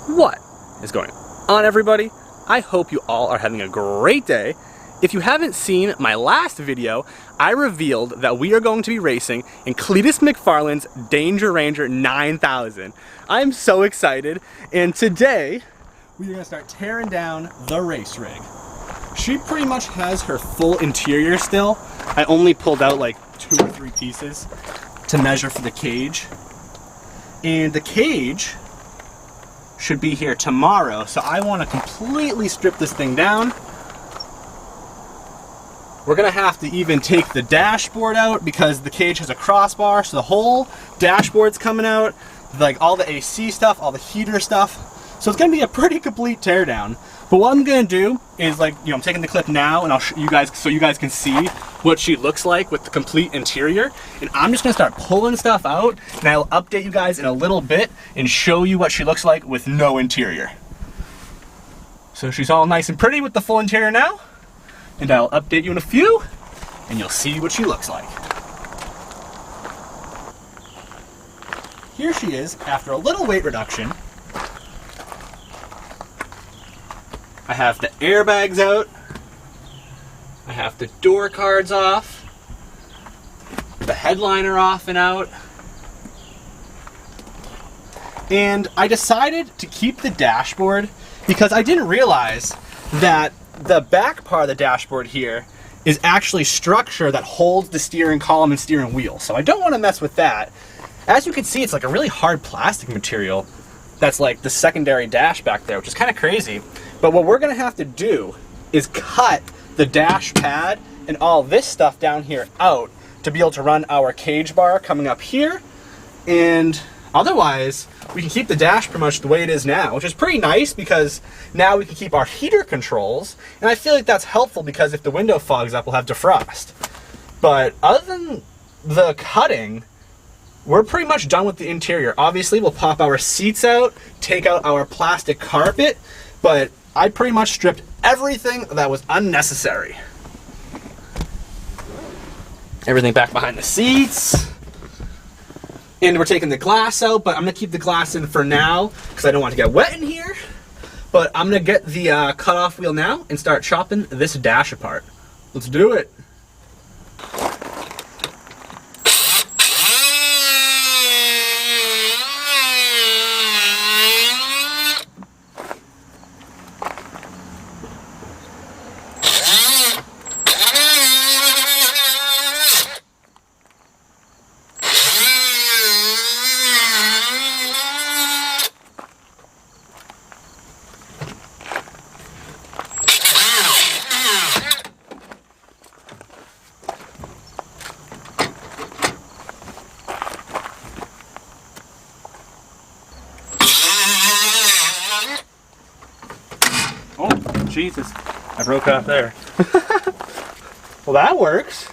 What is going on, everybody? I hope you all are having a great day. If you haven't seen my last video, I revealed that we are going to be racing in Cleetus McFarland's Danger Ranger 9000. I'm so excited, and today we are going to start tearing down the race rig. She pretty much has her full interior still. I only pulled out like 2 or 3 pieces to measure for the cage. And the cage should be here tomorrow, so I want to completely strip this thing down. We're gonna have to even take the dashboard out because the cage has a crossbar, so the whole dashboard's coming out, like all the AC stuff, all the heater stuff. So it's gonna be a pretty complete teardown. But what I'm gonna do is, like, you know, I'm taking the clip now and I'll show you guys so you guys can see what she looks like with the complete interior. And I'm just gonna start pulling stuff out, and I'll update you guys in a little bit and show you what she looks like with no interior. So she's all nice and pretty with the full interior now, and I'll update you in a few, and you'll see what she looks like. Here she is after a little weight reduction. I have the airbags out. I have the door cards off. The headliner off and out. And I decided to keep the dashboard because I didn't realize that the back part of the dashboard here is actually structure that holds the steering column and steering wheel. So I don't want to mess with that. As you can see, it's like a really hard plastic material that's like the secondary dash back there, which is kind of crazy. But what we're gonna have to do is cut the dash pad and all this stuff down here out to be able to run our cage bar coming up here. And otherwise, we can keep the dash pretty much the way it is now, which is pretty nice because now we can keep our heater controls. And I feel like that's helpful because if the window fogs up, we'll have defrost. But other than the cutting, we're pretty much done with the interior. Obviously, we'll pop our seats out, take out our plastic carpet, but I pretty much stripped everything that was unnecessary. Everything back behind the seats. And we're taking the glass out, but I'm gonna keep the glass in for now because I don't want to get wet in here. But I'm gonna get the cutoff wheel now and start chopping this dash apart. Let's do it. Oh, Jesus. I broke off there. Well, that works.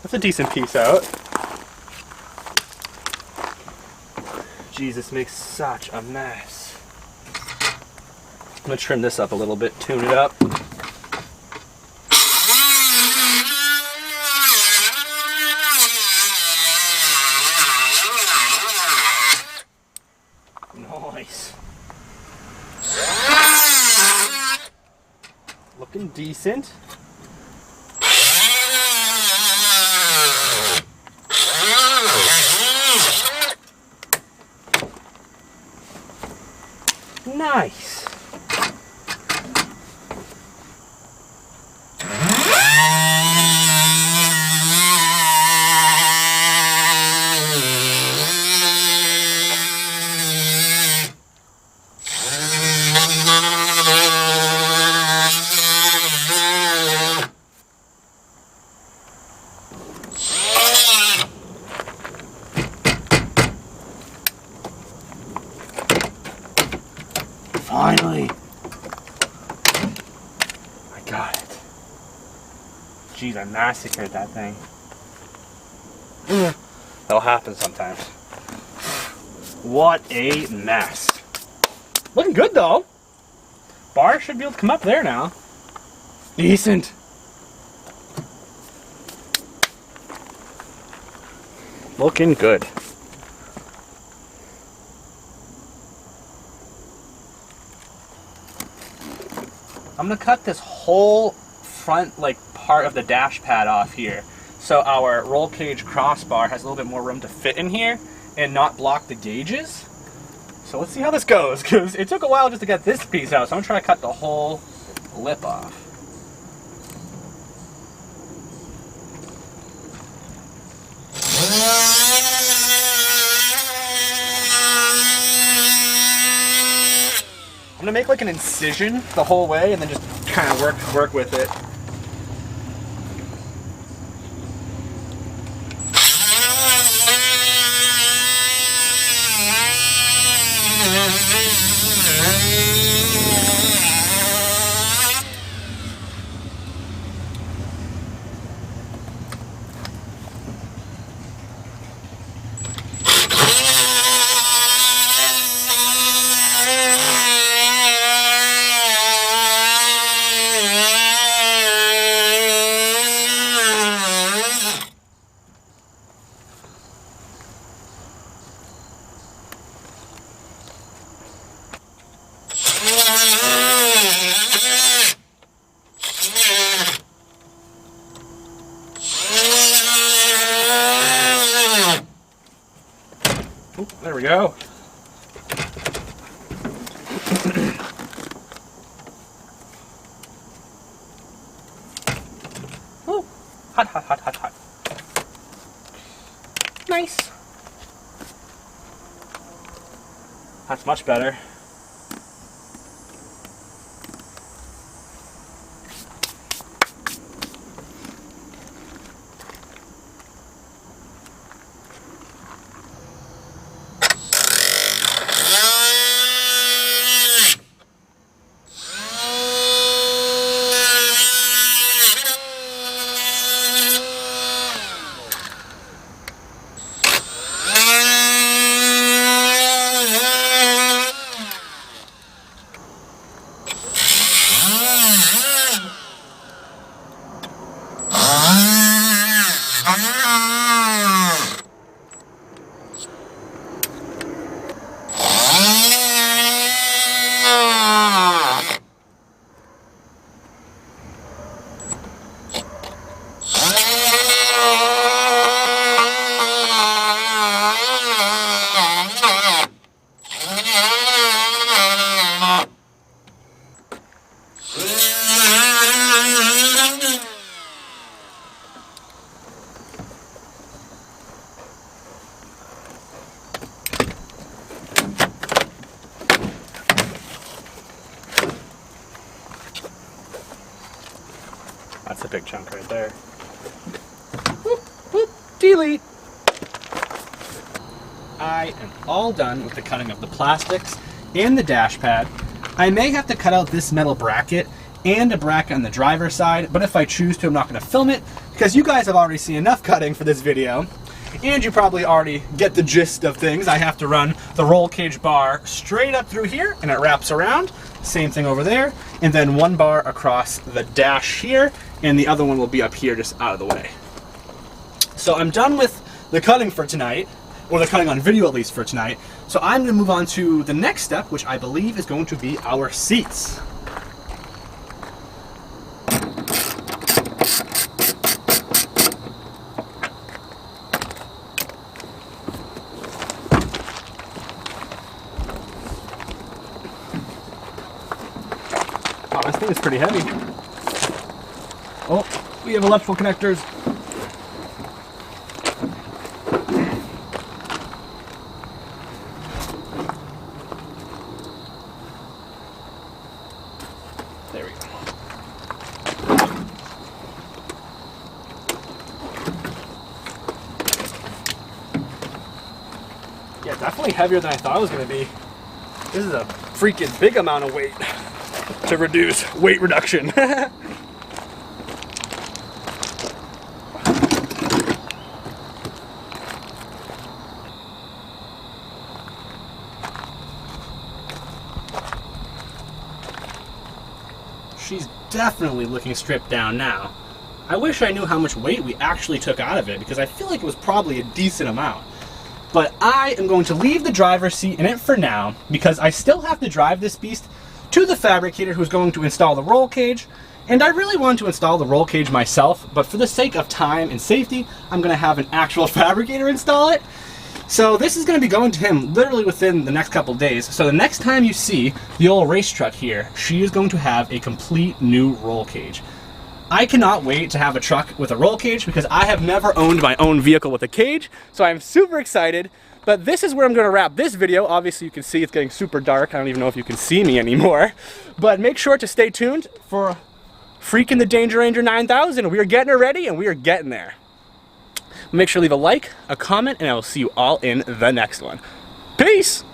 That's a decent piece out. Jesus makes such a mess. I'm going to trim this up a little bit, tune it up. Nice. Looking decent. Nice. Finally! I got it. Jeez, I massacred that thing. That'll happen sometimes. What a mess. Looking good though. Bar should be able to come up there now. Decent. Looking good. I'm gonna cut this whole front like part of the dash pad off here, so our roll cage crossbar has a little bit more room to fit in here and not block the gauges. So let's see how this goes, because it took a while just to get this piece out, so I'm gonna try to cut the whole lip off. I'm gonna make like an incision the whole way and then just kind of work with it. Ooh, there we go. Ooh, hot, hot, hot, hot, hot. Nice. That's much better. That's a big chunk right there. Whoop, whoop, delete. I am all done with the cutting of the plastics and the dash pad. I may have to cut out this metal bracket and a bracket on the driver's side, but if I choose to, I'm not going to film it because you guys have already seen enough cutting for this video. And you probably already get the gist of things. I have to run the roll cage bar straight up through here and it wraps around. Same thing over there. And then one bar across the dash here and the other one will be up here just out of the way. So I'm done with the cutting for tonight, or the cutting on video at least for tonight. So I'm going to move on to the next step, which I believe is going to be our seats. Wow, this thing is pretty heavy. Oh, we have electrical connectors. There we go. Yeah, definitely heavier than I thought it was going to be. This is a freaking big amount of weight to reduce weight reduction. She's definitely looking stripped down now. I wish I knew how much weight we actually took out of it because I feel like it was probably a decent amount. But I am going to leave the driver's seat in it for now because I still have to drive this beast to the fabricator who's going to install the roll cage. And I really want to install the roll cage myself, but for the sake of time and safety, I'm going to have an actual fabricator install it. So this is going to be going to him literally within the next couple days. So the next time you see the old race truck here, she is going to have a complete new roll cage. I cannot wait to have a truck with a roll cage because I have never owned my own vehicle with a cage, so I'm super excited. But this is where I'm going to wrap this video. Obviously you can see it's getting super dark. I don't even know if you can see me anymore. But make sure to stay tuned for freaking the Danger Ranger 9000. We are getting her ready and we are getting there. Make sure to leave a like, a comment, and I will see you all in the next one. Peace!